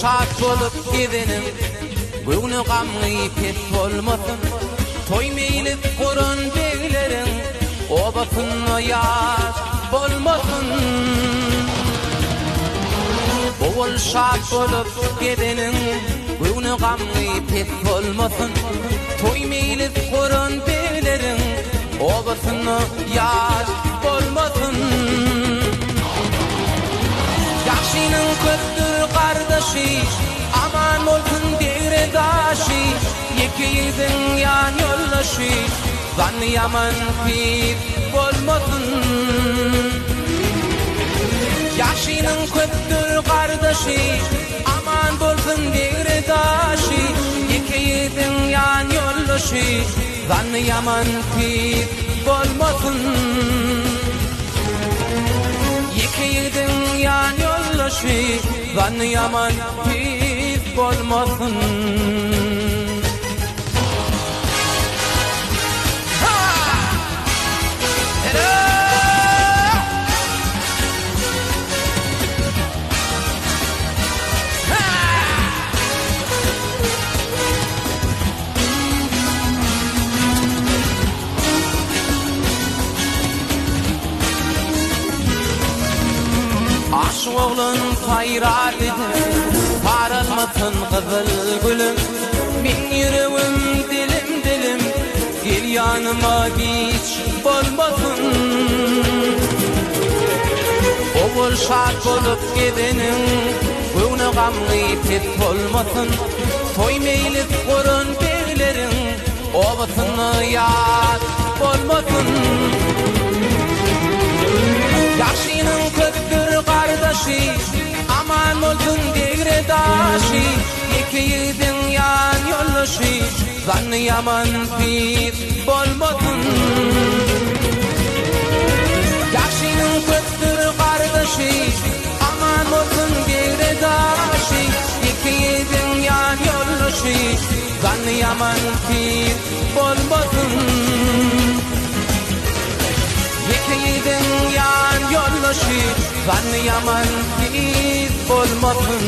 şat bolup gidenim, göňüne gamly pet bolmasyn. Toy meýli goran beýlerin, obatyn ýaş bolmasyn. Ol şat bolup gidenim, göňüne gamly pet bolmasyn. Toy meýli goran beýlerin, obatyn ýaş bolmasyn. Yaşının köptür kardeşi, aman olsun devre daşı. Yekiyizin yan yollaşı, zan yaman pis bolmasın. Yaşının köptür kardeşi, aman olsun devre daşı. Yekiyizin yan yollaşı, zan yaman pis bolmasın. Yekiyizin yan yollaşı, zan yaman pis bolmasın. Aşk oğlun hayrat edin, paralmasın kızıl gülüm. Min yüreğim dilim, gel yanıma hiç bolmasın. Oğul şat bolup gidenin, göňüne gamly pet bolmasın. Toy meýli goran beýlerin, obatyn ýaş bolmasın. Yaşının köptür kardeşi, aman olsun devre daşı. Yekiyizin yan yollaşı, zan yaman pis bolmasın. Yaşının köptür kardeşi, aman olsun devre daşı. Yekiyizin yan yollaşı, zan yaman pis bolmasın. Yekiyizin yan yollaşı, zan yaman pis bolmasın.